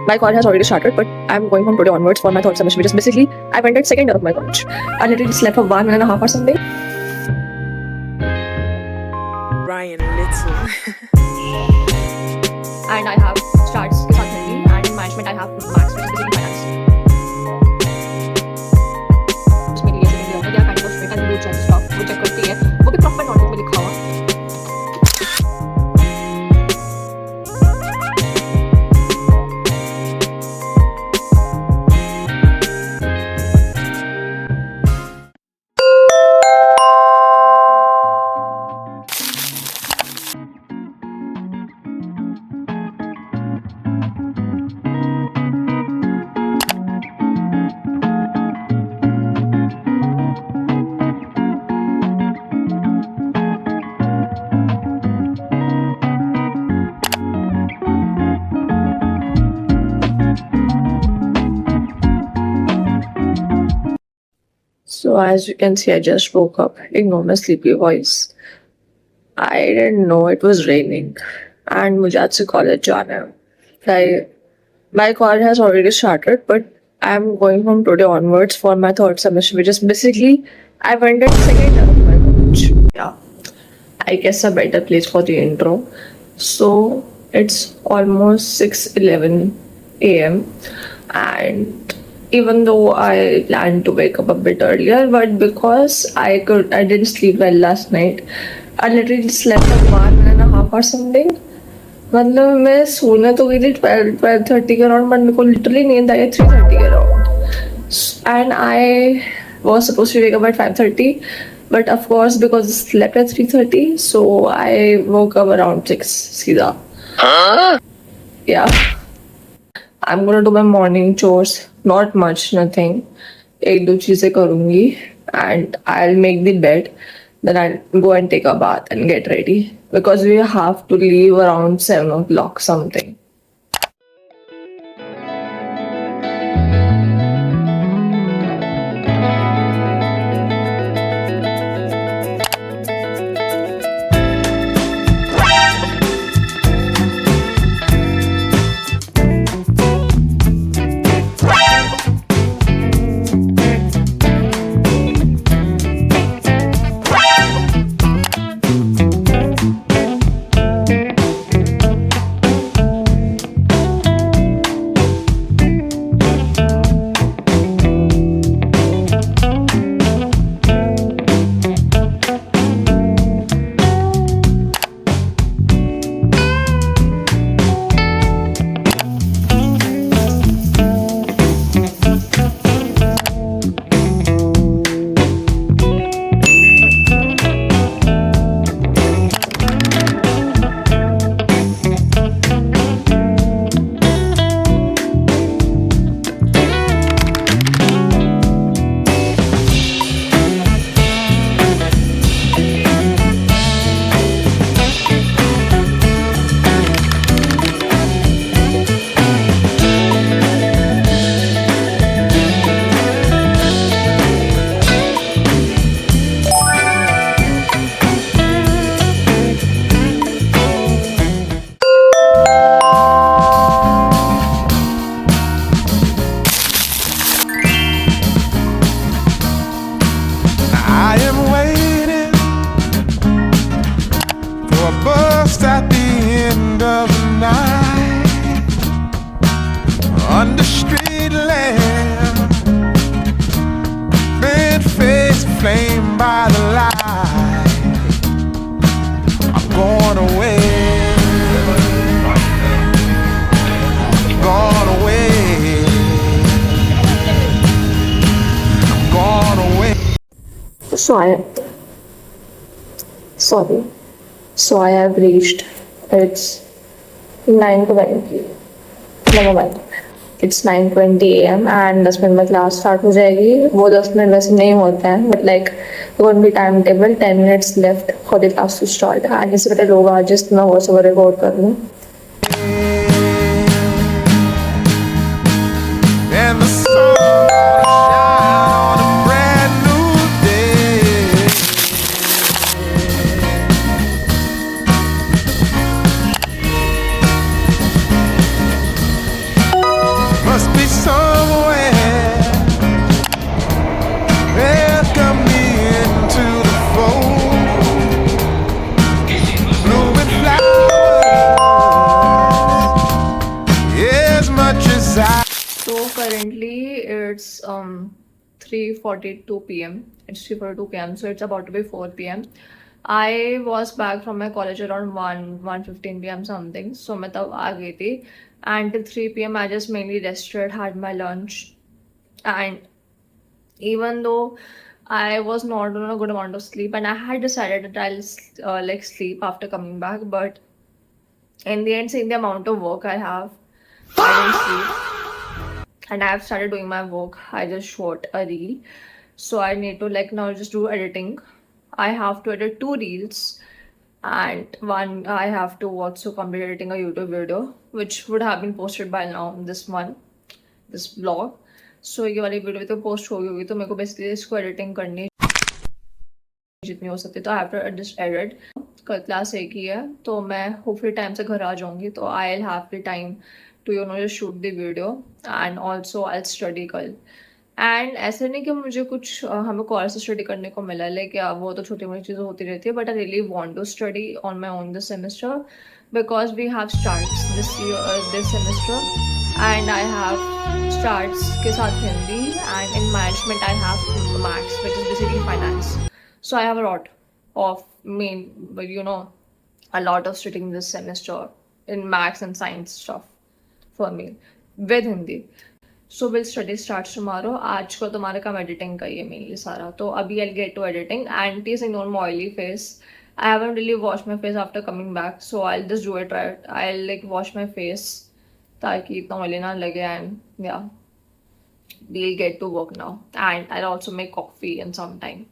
My college has already started, but I'm going from today onwards for my third semester, which is basically I've entered second year of my college. I literally slept for 1.5 or something. Ryan Little. And I have starts के साथ Hindi and in management I have maths, which is basically finance. मेरी ये second year में क्या kind of fit and do check stuff वो check करती है, वो भी proper notebook में लिखा हुआ. So as you can see, I just woke up. Ignore my sleepy voice. I didn't know it was raining, and मुझे आज से college जाना है. My college has already started, but I'm going from today onwards for my third semester, which is basically I've entered second year of my college. Yeah, I guess a better place for the intro. So it's almost 6:11 a.m. and even though I planned to wake up a bit earlier, but because I didn't sleep well last night. I literally slept for 1.5 or something. मतलब मैं सोने तो गई थी 12:30 के around, but मेरे को literally नींद आई 3:30 के around. And I was supposed to wake up at 5:30, but of course because I slept at 3:30, so I woke up around 6 सीधा. Yeah. I'm gonna do my morning chores. Not much, nothing. एक दो चीजें करूँगी and I'll make the bed. Then I'll go and take a bath and get ready because we have to leave around 7 o'clock something. I am waiting for a bus at the end of the night under street lamp, bent face flamed by the light. I'm going away, gone away, I'm gone away. So I have reached. It's 9:20. Never mind. It's 9:20 a.m. and 10 minute में class start हो जाएगी. वो 10 minute वैसे नहीं होते हैं, but like going to be timetable 10 minutes left for the class to start. And इससे पहले लोग आज just मैं voice over record कर लूँ. And the sun shine on a brand new day. desire. So currently it's 3:42 p.m. It's 3:42 p.m. So it's about to be 4 p.m. I was back from my college around 1:15 p.m. something. So मैं तब आ गई थी. And till 3 p.m. I just mainly rested, had my lunch, and even though I was not on a good amount of sleep, and I had decided that I'll like sleep after coming back, but in the end, seeing the amount of work I have, I didn't sleep, and I have started doing my work. I just shot a reel, so I need to like now just do editing. I have to edit 2 reels, and one I have to also complete editing a YouTube video, which would have been posted by now this month, this vlog. So ये वाली video तो post हो गई होगी, तो मेरे को basically इसको एडिटिंग करनी है जितनी हो सकती है, तो I have to just edit. कल क्लास एक ही है, तो मैं होपफुली टाइम से घर आ जाऊंगी, तो I will have the time to just shoot the video, and also I study कल. एंड ऐसे नहीं कि मुझे कुछ हमें कॉलेज से स्टडी करने को मिला, लाइक वो तो छोटी मोटी चीज़ें होती रहती है, but I really want to study on my own this semester, because we have starts this semester, and I have starts के साथ Hindi, and in management I have maths, which is basically finance. So I have a lot of a lot of studying this semester in maths and science stuff for me with Hindi. So we'll study starts tomorrow. आज को तुम्हारा काम editing का ही है mainly सारा, तो अभी I'll get to editing, and please ignore my oily face. I haven't really washed my face after coming back, so I'll just do it right. I'll like wash my face ताकि इतना oily ना लगे, and या we'll get to work now, and I'll also make coffee in some time.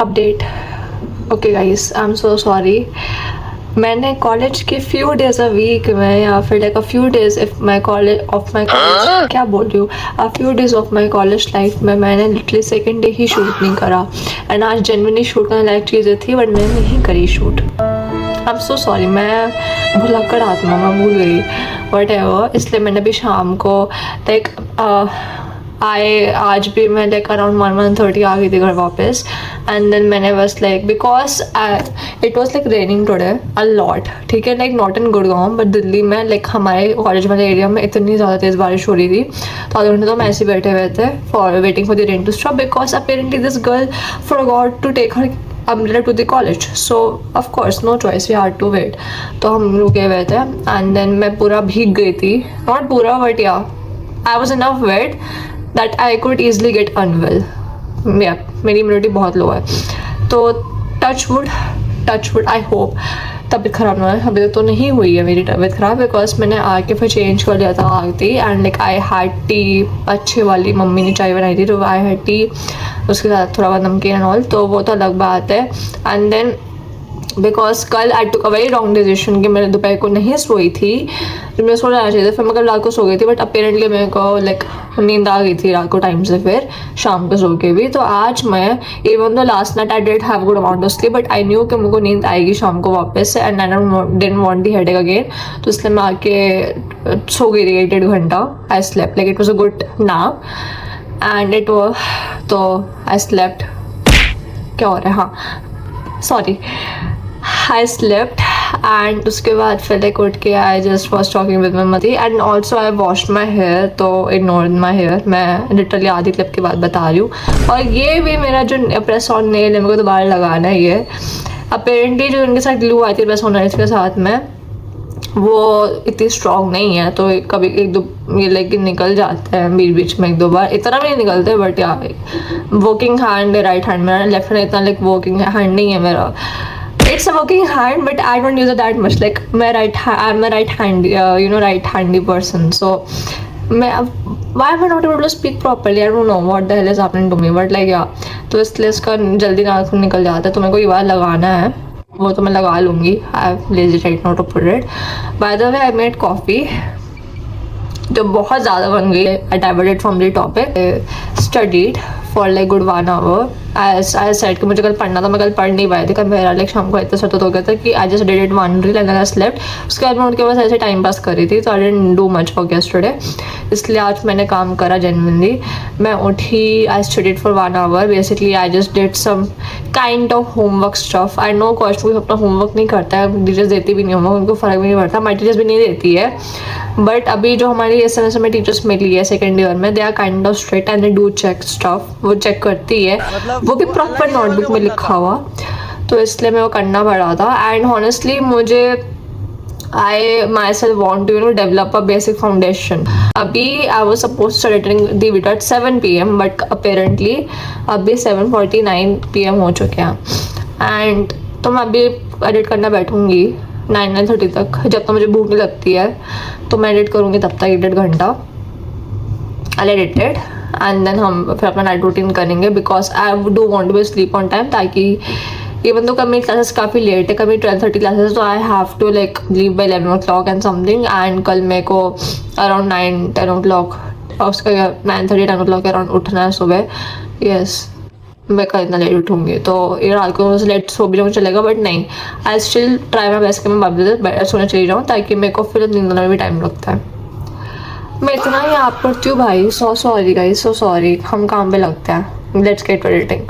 Update. Okay guys, I'm so sorry. मैंने college के few days a week में या फिर like a few days if my college of my college क्या बोल रही हूँ, a few days of my college life में मैंने literally second day ही शूट नहीं करा एंड आज genuinely शूट करने लायक चीज़ें थी बट मैंने नहीं करी शूट। I'm so sorry, मैं भुलक्कड़ आत्मा, मैं भूल गई whatever, इसलिए मैंने भी शाम को like आज भी मैं लाइक अराउंड 1:30 आ गई थी घर वापस एंड देन मैंने बस like because it was like raining today a lot, ठीक है, like not in Gurgaon but Delhi में लाइक हमारे कॉलेज वाले एरिया में इतनी ज़्यादा तेज़ बारिश हो रही थी तो आधे घंटे तो हम ऐसे ही बैठे हुए थे for waiting for the rain to stop because apparently this girl forgot to take her umbrella to the college, so of course no choice, we had to wait। तो हम रुके हुए थे एंड देन मैं पूरा भीग गई थी, नॉट पूरा but yeah I was enough weight that I could easily get unwell. मेरी इम्यूनिटी बहुत लो है तो टच वुड आई होप तबीयत ख़राब ना है। अभी तक तो नहीं हुई है मेरी तबीयत ख़राब बिकॉज मैंने आके फिर चेंज कर लिया था आती and like I had T अच्छी वाली, मम्मी ने चाय बनाई थी तो आई हैड टी, उसके साथ थोड़ा बहुत नमकीन एंड ऑल, तो वो तो अलग बात है। एंड देन बिकॉज कल आई टुक अ वेरी रॉन्ग डिसीजन कि मैंने दोपहर को नहीं सोई थी, तो मैं सो जाना चाहिए था, फिर मैं कल रात को सो गई थी बट अपेरेंटली मेरे को लाइक नींद आ गई थी रात को टाइम से, फिर शाम को सो के भी। तो आज मैं even though last night I did have good amount of sleep but I knew कि मुझको नींद आएगी शाम को वापस से and I didn't want the headache again, तो इसलिए मैं आके सो गई थी 1.5 घंटा। I slept like it was a good nap and it was, तो आई स्लेप्ट, क्या हो रहा है, हाँ सॉरी, आई स्लेप्ट एंड उसके बाद फिर लाइक उठ के I just was talking with my मदी and also I washed my hair, तो इग्नोर माई हेयर, मैं लिटरली आधी क्लिप की बात बता रही हूँ। और ये भी मेरा जो प्रेस ऑन नेल है मेरे को दोबारा लगाना है, ये अपेरेंटली जो इनके साथ ग्लू आई थी प्रेस ऑन नेल्स के साथ में वो इतनी स्ट्रॉन्ग नहीं है तो कभी एक दो ये लेकिन निकल जाते हैं बीच में एक दो बार, इतना भी नहीं निकलते बट या वर्किंग हैंड है राइट हैंड, मेरा लेफ्ट हैंड इतना लाइक वर्किंग हैंड नहीं है मेरा, it's a working hand but I don't use it that much, like I'm a right hand right handy person, so why am I not able to speak properly, I don't know what the hell is happening to me but like yeah, तो इसलिए इसका जल्दी नाक निकल जाता है तो मेरे को ये बार लगाना है, वो तो मैं लगा लूँगी, I have lazy right now to put it। by the way I made coffee जो बहुत ज़्यादा बन गई है, I diverted from the topic, studied for like good 1 hour, I said कि मुझे कल पढ़ना था, मैं कल पढ़ नहीं पाई थी, कल मेरा लाइक शाम को इतना सतत हो गया था कि I just did it one reel and then I slept। उसके बाद मैं उनके पास ऐसे टाइम पास कर रही थी तो I didn't do much work yesterday, इसलिए आज मैंने काम करा genuinely। मैं उठी, I studied for 1 hour, basically I just did some kind of homework stuff। I know college में अपना homework नहीं करता है, टीचर्स देती भी नहीं होमवर्क, उनको फ़र्क भी नहीं पड़ता, हमारी टीचर्स भी नहीं देती है बट अभी जो हमारी इस सेमेस्टर में टीचर्स मिली है सेकेंड ईयर में, they are kind of strict and they do check stuff, वो चेक करती है, वो भी प्रॉपर नोटबुक में लिखा हुआ, तो इसलिए मैं वो करना पड़ा था। एंड हॉनेस्टली मुझे I myself want to develop a basic foundation। अभी I was supposed to editing the video at 7 PM but apparently अभी 7:49 PM हो चुके हैं एंड तो मैं अभी एडिट करना बैठूंगी 9:30 तक, जब तक मुझे भूख नहीं लगती है तो मैं एडिट करूँगी तब तक 1.5 घंटा आई एडिटेड एंड देन हम फिर अपना नाइट रूटीन करेंगे because I do want to be sleep on time, ताकि इवन तो कभी क्लासेस काफ़ी लेट है, कभी 12:30 क्लासेस, तो I have to like leave by 11 o'clock and something and कल मेरे को अराउंड 9-10 o'clock और उसका 9:30-10 o'clock अराउंड उठना है सुबह। यस मैं कल इतना लेट उठूँगी तो ये रात को लेट सो भी जाऊँ चलेगा बट नहीं, I still try my best कि मैं वापस सोने चली जाऊँ ताकि मेरे को फिर नींद में भी टाइम लगता है। मैं इतना याद करती हूँ भाई, so sorry guys, so sorry, हम काम पे लगते हैं। Let's get editing.